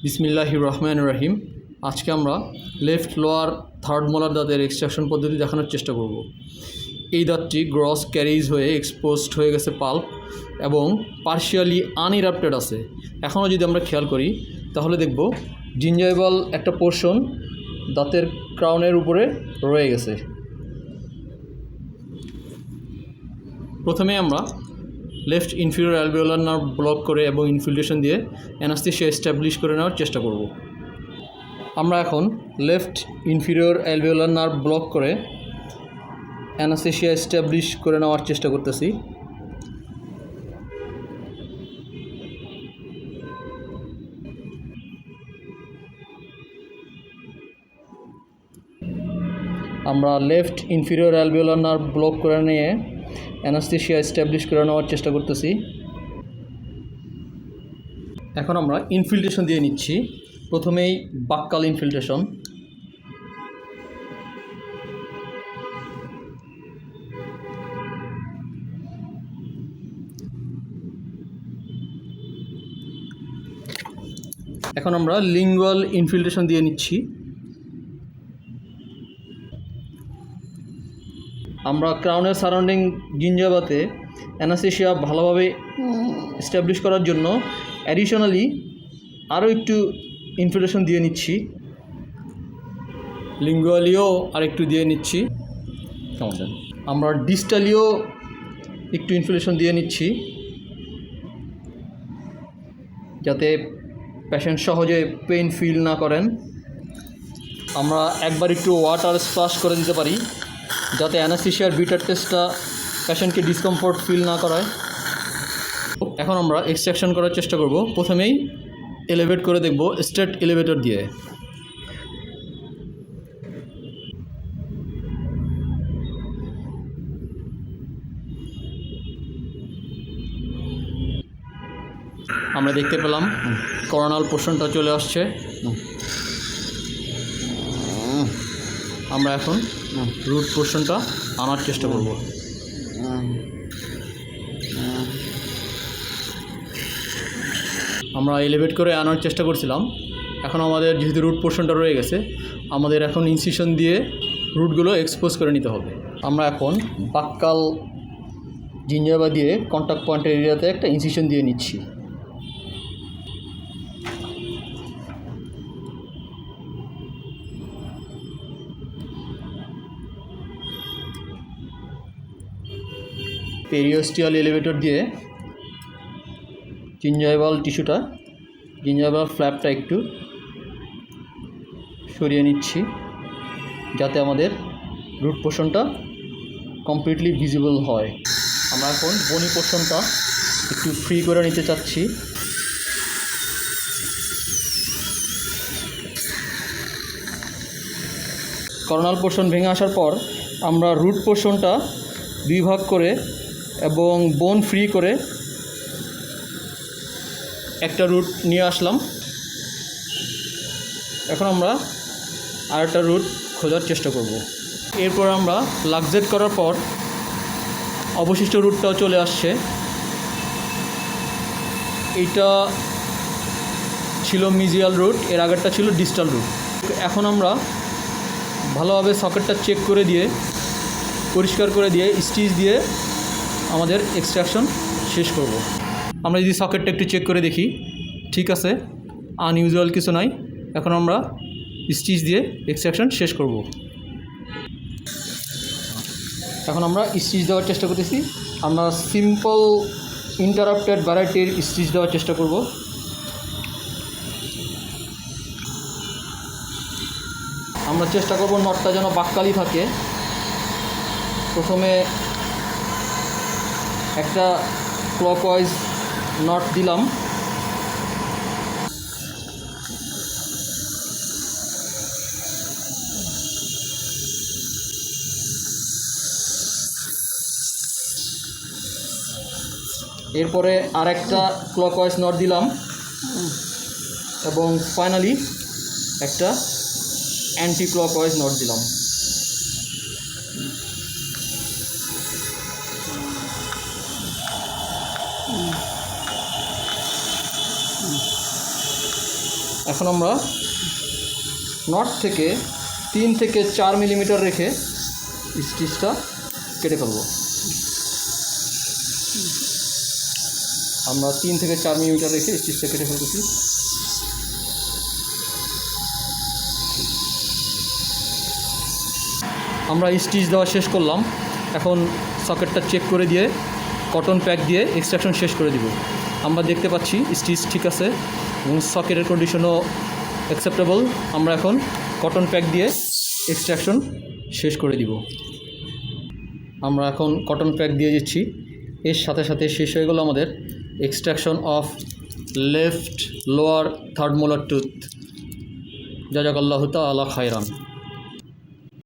বিসমিল্লাহির রহমানির রহিম। আজকে আমরা লেফট লোয়ার থার্ড মোলার দাঁতের এক্সট্রাকশন পদ্ধতি দেখানোর চেষ্টা করব। এই দাঁতটি গ্রস ক্যারিজ হয়ে এক্সপোজড হয়ে গেছে পাল্প এবং পার্শিয়ালি আনইরাপ্টেড আছে। এখনও যদি আমরা খেয়াল করি তাহলে দেখব জিঞ্জাইভাল একটা পোর্শন দাঁতের ক্রাউনের উপরে রয়ে গেছে। প্রথমে আমরা left inferior alveolar nerve block করে এবং ইনফিল্ট্রেশন দিয়ে অ্যানাস্থেসিয়া এস্টাবলিশ করে নেওয়ার চেষ্টা করব। আমরা এখন left inferior alveolar nerve block করে অ্যানাস্থেসিয়া এস্টাবলিশ করে নেওয়ার চেষ্টা করতেছি। আমরা left inferior alveolar nerve block করে নিয়ে অ্যানাস্থেসিয়া এস্টাবলিশ করে নেওয়ার চেষ্টা করতেছি। এখন আমরা ইনফিল্ট্রেশন দিয়ে নিচ্ছি। প্রথমেই বাক্কাল ইনফিল্ট্রেশন। এখন আমরা লিঙ্গুয়াল ইনফিল্ট্রেশন দিয়ে নিচ্ছি। আমরা ক্রাউনের সারাউন্ডিং জিঞ্জাভাতে অ্যানাস্থেসিয়া ভালোভাবে এস্টাবলিশ করার জন্য অ্যাডিশনালি আরও একটু ইনফিল্ট্রেশন দিয়ে নিচ্ছি। লিঙ্গুয়ালিও আরেকটু দিয়ে নিচ্ছি। আমরা ডিস্টালিও একটু ইনফিল্ট্রেশন দিয়ে নিচ্ছি যাতে পেশেন্ট সহজে পেইন ফিল না করেন। আমরা একবার একটু ওয়াটার স্প্লাশ করে দিতে পারি যাতে অ্যানাস্থেসিয়ার বিটার টেস্টটা পেশেন্টকে ডিসকমফোর্ট ফিল না করায়। এখন আমরা এক্সট্রাকশন করার চেষ্টা করব। প্রথমেই এলিভেট করে দেখব স্ট্রেট এলিভেটর দিয়ে। আমরা দেখতে পেলাম করোনাল পোর্শনটা চলে আসছে। আমরা এখন রুট পোর্শনটা আনার চেষ্টা করব। আমরা এলিভেট করে আনার চেষ্টা করছিলাম। এখন আমাদের যেহেতু রুট পোর্শনটা রয়ে গেছে, আমাদের এখন ইনসিশন দিয়ে রুটগুলো এক্সপোজ করে নিতে হবে। আমরা এখন বাক্কাল জিঞ্জাভা দিয়ে কন্ট্যাক্ট পয়েন্টের এরিয়াতে একটা ইনসিশন দিয়ে নিচ্ছি। পেরিওস্টিয়াল এলিভেটর দিয়ে জিঞ্জাইভাল টিস্যুটা, জিঞ্জাইভাল ফ্ল্যাপটা একটু সরিয়ে নিচ্ছি যাতে আমাদের রুট পোর্শনটা কমপ্লিটলি ভিজিবল হয়। আমরা এখন বনি পোর্শনটা একটু ফ্রি করে নিতে চাচ্ছি। করোনাল পোর্শন ভেঙে আসার পর আমরা রুট পোর্শনটা দুই ভাগ করে এবং বোন ফ্রি করে একটা রুট নিয়ে আসলাম। এখন আমরা আরেকটা রুট খোঁজার চেষ্টা করব। এরপর আমরা লাক্সেট করার পর অবশিষ্ট রুটটাও চলে আসছে। এইটা ছিল মিজিয়াল রুট, এর আগেরটা ছিল ডিস্টাল রুট। এখন আমরা ভালোভাবে সকেটটা চেক করে দিয়ে, পরিষ্কার করে দিয়ে, স্টিচ দিয়ে আমাদের এক্সট্রাকশন শেষ করব। আমরা যদি সকেটটা একটু চেক করে দেখি, ঠিক আছে, আনইউজুয়াল কিছু নাই। এখন আমরা স্টিচ দিয়ে এক্সট্রাকশন শেষ করব। এখন আমরা স্টিচ দেওয়ার চেষ্টা করতেছি। আমরা সিম্পল ইন্টারাপ্টেড ভ্যারাইটির স্টিচ দেওয়ার চেষ্টা করব। আমরা চেষ্টা করব নটটা যেন বাক্কালি থাকে। প্রথমে একটা ক্লকওয়াইজ নট দিলাম। এরপরে আরেকটা ক্লকওয়াইজ নট দিলাম এবং ফাইনালি একটা অ্যান্টি ক্লকওয়াইজ নট দিলাম। এখন আমরা নট থেকে 3 থেকে 4 মিলিমিটার রেখে স্টিচটা কেটে ফেলব। আমরা 3 থেকে 4 মিলিমিটার রেখে স্টিচটা কেটে ফেলতেছি। আমরা স্টিচ দেওয়া শেষ করলাম। এখন সকেটটা চেক করে দিয়ে কটন প্যাক দিয়ে এক্সট্রাকশন শেষ করে দিব। আমরা দেখতে পাচ্ছি স্টিচ ঠিক আছে এবং সকেটের কন্ডিশনও অ্যাকসেপ্টেবল। আমরা এখন কটন প্যাক দিয়ে এক্সট্রাকশন শেষ করে দিব। আমরা এখন কটন প্যাক দিয়ে দিচ্ছি। এর সাথে সাথে শেষ হয়ে গেল আমাদের extraction of left lower third molar tooth. জাযাকাল্লাহু তাআলা খায়রান।